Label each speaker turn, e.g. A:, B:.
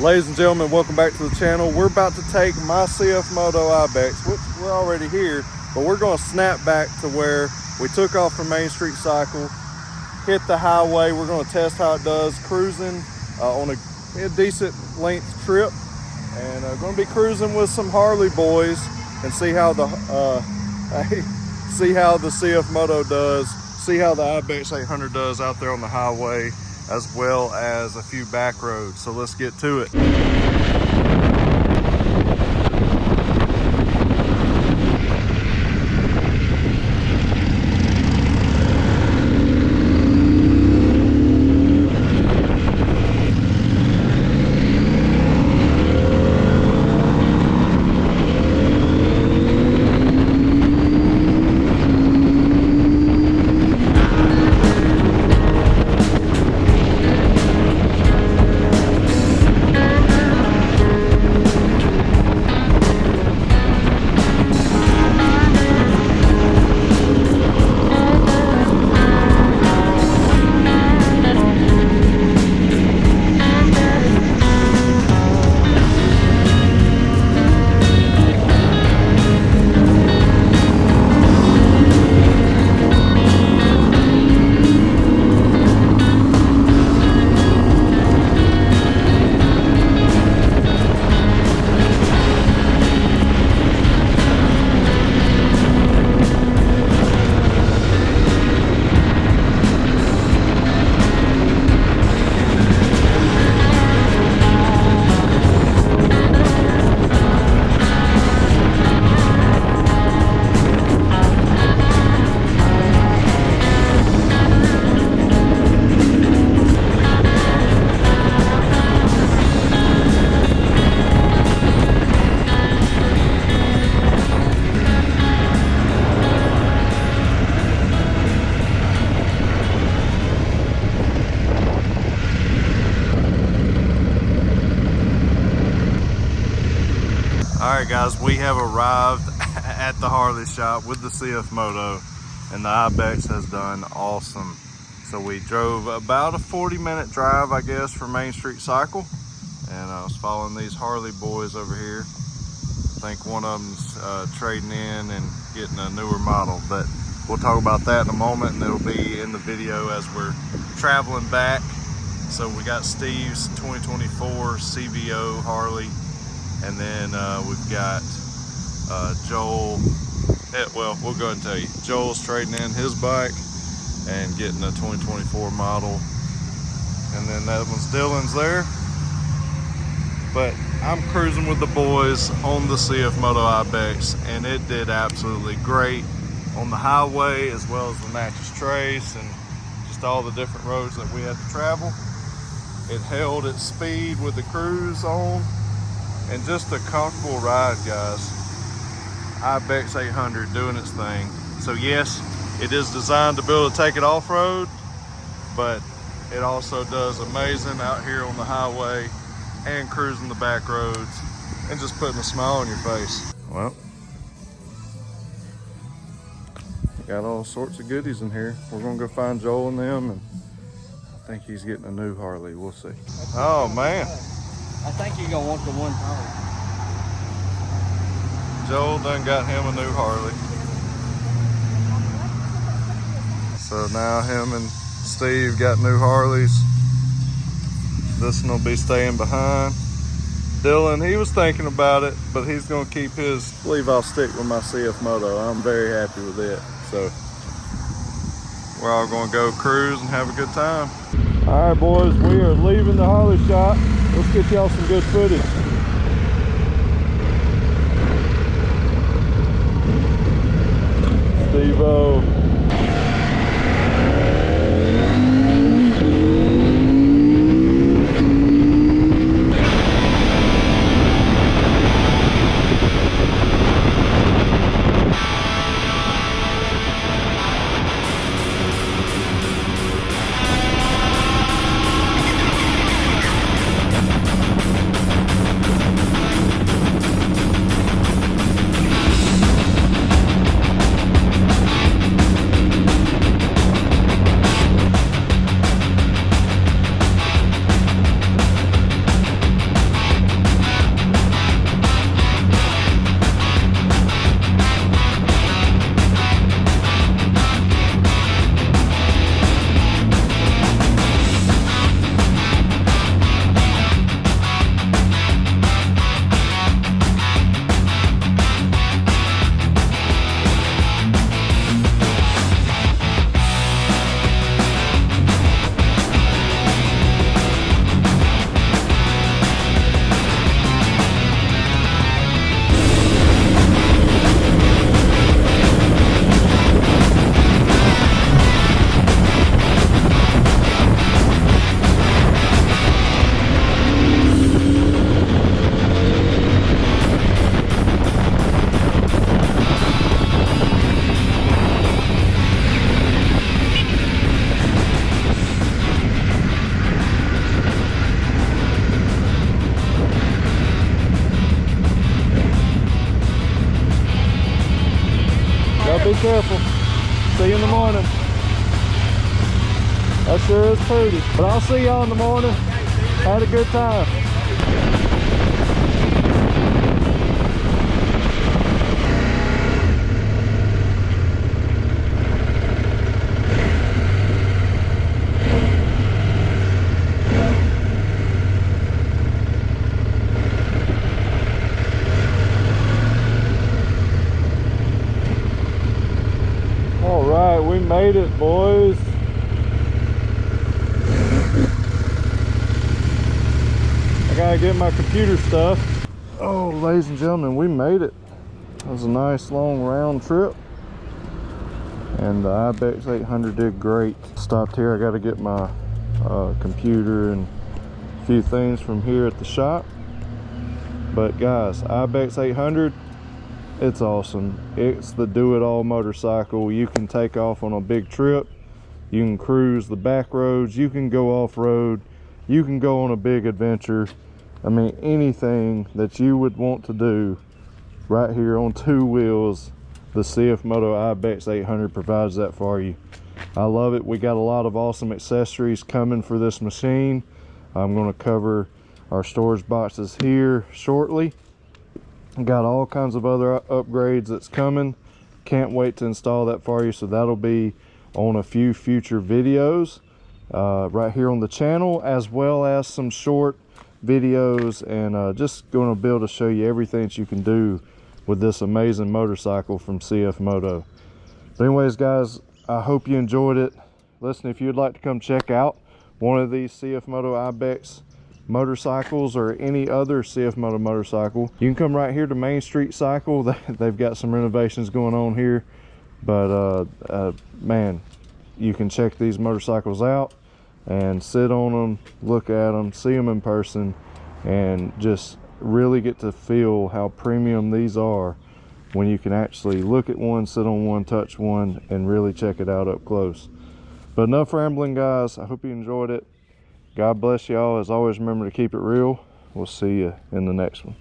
A: Ladies and gentlemen, welcome back to the channel. We're about to take my CFMOTO IBEX, which we're already here, but we're going to snap back to where we took off from Main Street Cycle, hit the highway. We're going to test how it does cruising on a decent length trip, and going to be cruising with some Harley boys and see how the CFMOTO does, see how the IBEX 800 does out there on the highway, as well as a few back roads. So let's get to it. Alright guys, we have arrived at the Harley shop with the CFMOTO, and the IBEX has done awesome. So we drove about a 40-minute drive, I guess, from Main Street Cycle, and I was following these Harley boys over here. I think one of them's trading in and getting a newer model, but we'll talk about that in a moment, and it'll be in the video as we're traveling back. So we got Steve's 2024 CVO Harley, and then we've got Joel. Well, we'll go ahead and tell you. Joel's trading in his bike and getting a 2024 model. And then that one's Dylan's there. But I'm cruising with the boys on the CFMOTO IBEX, and it did absolutely great on the highway, as well as the Natchez Trace and just all the different roads that we had to travel. It held its speed with the cruise on, and just a comfortable ride, guys. IBEX 800 doing its thing. So yes, it is designed to be able to take it off-road, but it also does amazing out here on the highway and cruising the back roads and just putting a smile on your face. Well, got all sorts of goodies in here. We're gonna go find Joel and them, and I think he's getting a new Harley. We'll see. Oh man.
B: I think you're gonna want the one Harley.
A: Joel done got him a new Harley. So now him and Steve got new Harleys. This one will be staying behind. Dylan, he was thinking about it, but he's gonna keep his. I believe I'll stick with my CFMOTO. I'm very happy with it. So we're all gonna go cruise and have a good time. All right, boys, we are leaving the Harley shop. Let's get y'all some good footage. Steve-O. careful. See you in the morning. That sure is pretty. But I'll see y'all in the morning. Had a good time. All right, we made it, boys. I gotta get my computer stuff. Oh, ladies and gentlemen, we made it. It was a nice long round trip. And the IBEX 800 did great. Stopped here, I gotta get my computer and a few things from here at the shop. But guys, IBEX 800, it's awesome. It's the do-it-all motorcycle. You can take off on a big trip. You can cruise the back roads. You can go off-road. You can go on a big adventure. I mean, anything that you would want to do right here on two wheels, the CFMOTO IBEX 800 provides that for you. I love it. We got a lot of awesome accessories coming for this machine. I'm going to cover our storage boxes here shortly. Got all kinds of other upgrades that's coming. Can't wait to install that for you. So that'll be on a few future videos right here on the channel, as well as some short videos, and just going to be able to show you everything that you can do with this amazing motorcycle from CFMOTO. But anyways, guys, I hope you enjoyed it. Listen, if you'd like to come check out one of these CFMOTO IBEX motorcycles or any other CFMOTO motorcycle, you can come right here to Main Street Cycle. They've got some renovations going on here, but man, you can check these motorcycles out and sit on them, look at them, see them in person, and just really get to feel how premium these are when you can actually look at one, sit on one, touch one, and really check it out up close. But enough rambling, guys. I hope you enjoyed it. God bless y'all. As always, remember to keep it real. We'll see you in the next one.